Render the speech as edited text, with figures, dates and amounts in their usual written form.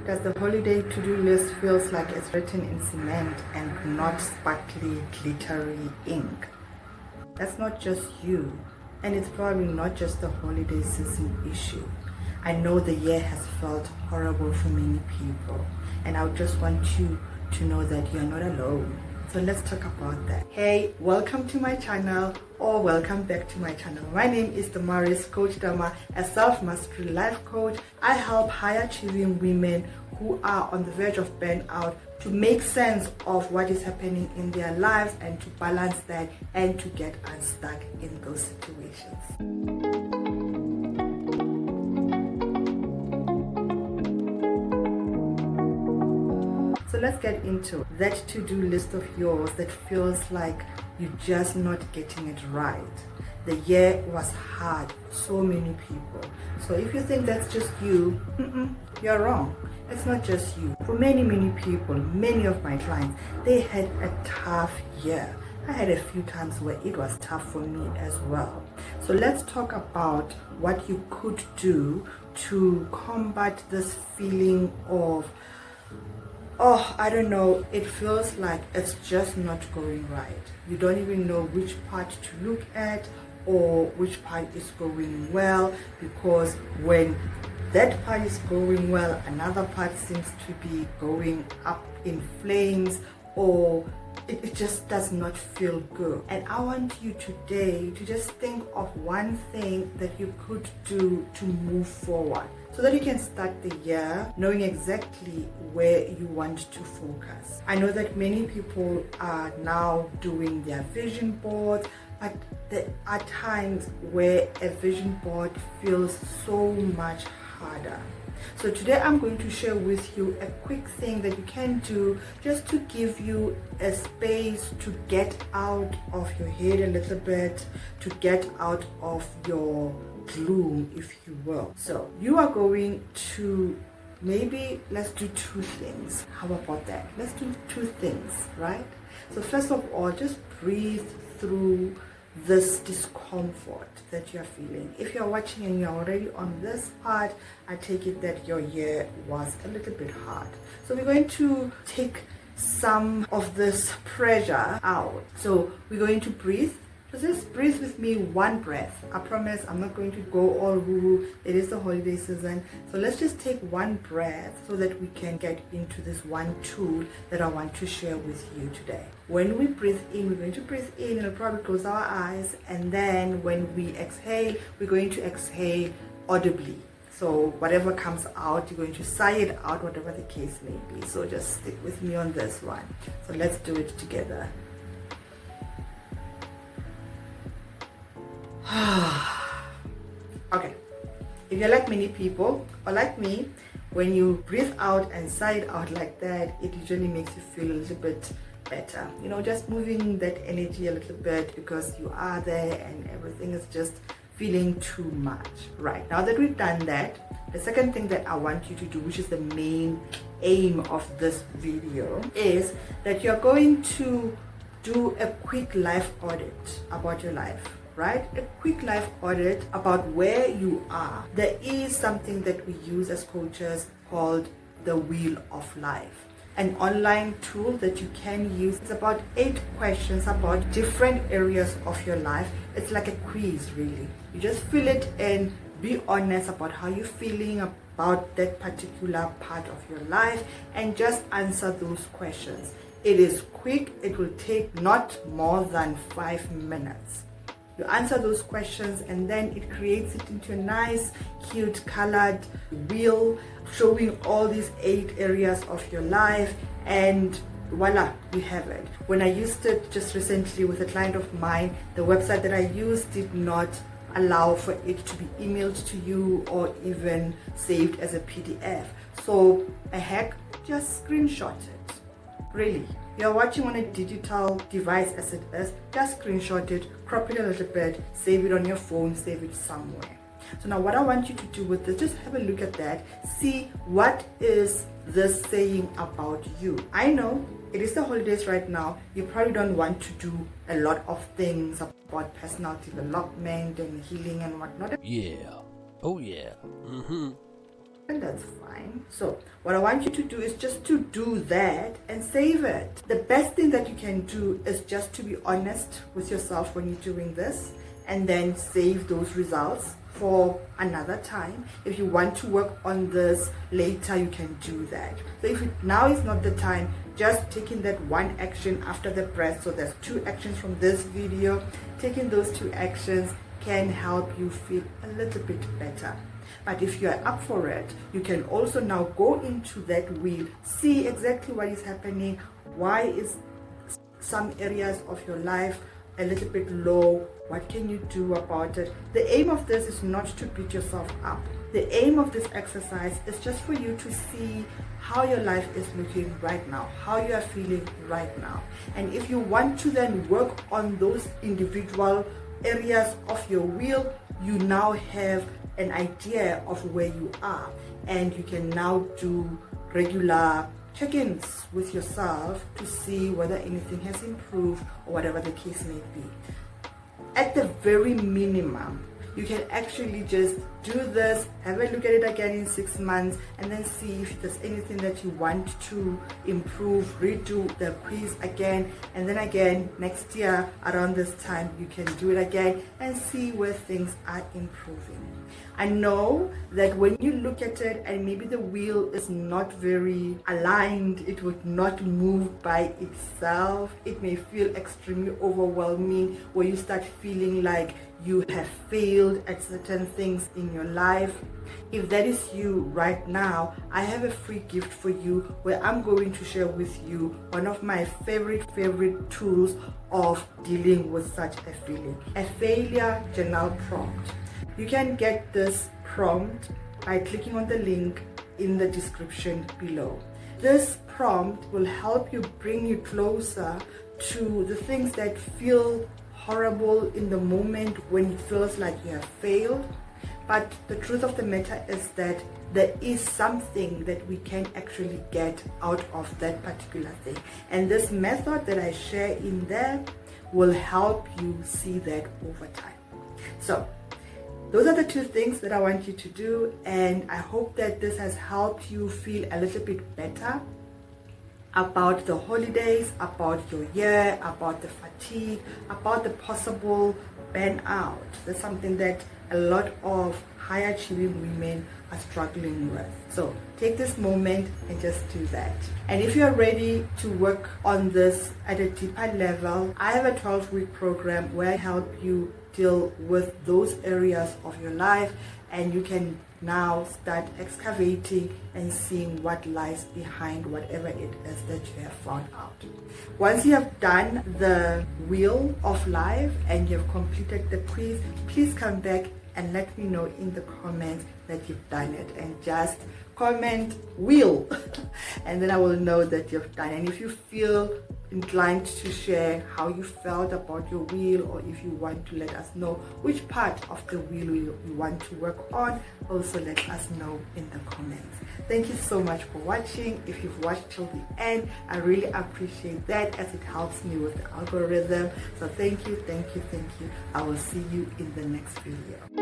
Does the holiday to-do list feels like it's written in cement and not sparkly, glittery ink? That's not just you, and it's probably not just the holiday season issue. I know the year has felt horrible for many people, and I just want you to know that you're not alone. So let's talk about that. Hey, welcome to my channel, or welcome back to my channel. My name is Damaris, Coach Dama, a self-mastery life coach. I help high-achieving women who are on the verge of burnout to make sense of what is happening in their lives and to balance that and to get unstuck in those situations. So let's get into that to-do list of yours that feels like you're just not getting it right. The year was hard for so many people. So if you think that's just you, you're wrong. It's not just you. For many people, many of my clients, they had a tough year. I had a few times where it was tough for me as well. So let's talk about what you could do to combat this feeling of, I don't know, it feels like it's just not going right. You don't even know which part to look at or which part is going well, because when that part is going well, another part seems to be going up in flames, or it just does not feel good. And I want you today to just think of one thing that you could do to move forward, so that you can start the year knowing exactly where you want to focus. I know that many people are now doing their vision boards, but there are times where a vision board feels so much harder. So today I'm going to share with you a quick thing that you can do just to give you a space to get out of your head a little bit, to get out of your gloom, if you will. So you are going to, maybe let's do two things. How about that? Let's do two things, right? So first of all, just breathe through this discomfort that you're feeling. If you're watching and you're already on this part, I take it that your year was a little bit hard. So we're going to take some of this pressure out. So we're going to breathe. So just breathe with me, one breath. I promise I'm not going to go all woo-woo. It is the holiday season. So let's just take one breath so that we can get into this one tool that I want to share with you today. When we breathe in, we're going to breathe in and probably close our eyes. And then when we exhale, we're going to exhale audibly. So whatever comes out, you're going to sigh it out, whatever the case may be. So just stick with me on this one. So let's do it together. Okay, if you're like many people or like me, when you breathe out and sigh it out like that, it usually makes you feel a little bit better. You know, just moving that energy a little bit because you are there and everything is just feeling too much. Right, now that we've done that, the second thing that I want you to do, which is the main aim of this video, is that you're going to do a quick life audit about your life. Right? A quick life audit about where you are. There is something that we use as coaches called the Wheel of Life, an online tool that you can use. It's about 8 questions about different areas of your life. It's like a quiz, really. You just fill it in, be honest about how you're feeling about that particular part of your life, and just answer those questions. It is quick. It will take not more than 5 minutes. You answer those questions and then it creates it into a nice, cute, colored wheel showing all these 8 areas of your life, and voila, you have it. When I used it just recently with a client of mine, the website that I used did not allow for it to be emailed to you or even saved as a PDF. So a hack, just screenshot it. Really, you're watching on a digital device as it is, just screenshot it, crop it a little bit, save it on your phone, save it somewhere. So now what I want you to do with this, just have a look at that, see what is this saying about you. I know it is the holidays right now, you probably don't want to do a lot of things about personal development and healing and whatnot. Yeah, oh yeah, and that's fine. So what I want you to do is just to do that and save it. The best thing that you can do is just to be honest with yourself when you're doing this, and then save those results for another time. If you want to work on this later, you can do that. So if now is not the time, just taking that one action after the breath, so there's 2 actions from this video, taking those 2 actions can help you feel a little bit better. But if you are up for it, you can also now go into that wheel, see exactly what is happening, why is some areas of your life a little bit low, what can you do about it. The aim of this is not to beat yourself up. The aim of this exercise is just for you to see how your life is looking right now, how you are feeling right now. And if you want to then work on those individual areas of your wheel, you now have an idea of where you are, and you can now do regular check-ins with yourself to see whether anything has improved or whatever the case may be. At the very minimum, you can actually just do this, have a look at it again in 6 months, and then see if there's anything that you want to improve, redo the quiz again, and then again next year around this time you can do it again and see where things are improving. I know that when you look at it and maybe the wheel is not very aligned, it would not move by itself. It may feel extremely overwhelming, where you start feeling like you have failed at certain things in your life. If that is you right now, I have a free gift for you where I'm going to share with you one of my favorite tools of dealing with such a feeling, a failure journal prompt. You can get this prompt by clicking on the link in the description below. This prompt will help you bring you closer to the things that feel horrible in the moment when it feels like you have failed. But the truth of the matter is that there is something that we can actually get out of that particular thing. And this method that I share in there will help you see that over time. So those are the 2 things that I want you to do, and I hope that this has helped you feel a little bit better about the holidays, about your year, about the fatigue, about the possible burnout. That's something that a lot of high achieving women are struggling with. So take this moment and just do that. And if you're ready to work on this at a deeper level, I have a 12-week program where I help you deal with those areas of your life, and you can now start excavating and seeing what lies behind whatever it is that you have found out. Once you have done the wheel of life and you have completed the quiz, please come back and let me know in the comments that you've done it, and just comment wheel and then I will know that you've done it. And if you feel inclined to share how you felt about your wheel, or if you want to let us know which part of the wheel you want to work on, also let us know in the comments. Thank you so much for watching. If you've watched till the end, I really appreciate that, as it helps me with the algorithm. So thank you. I will see you in the next video.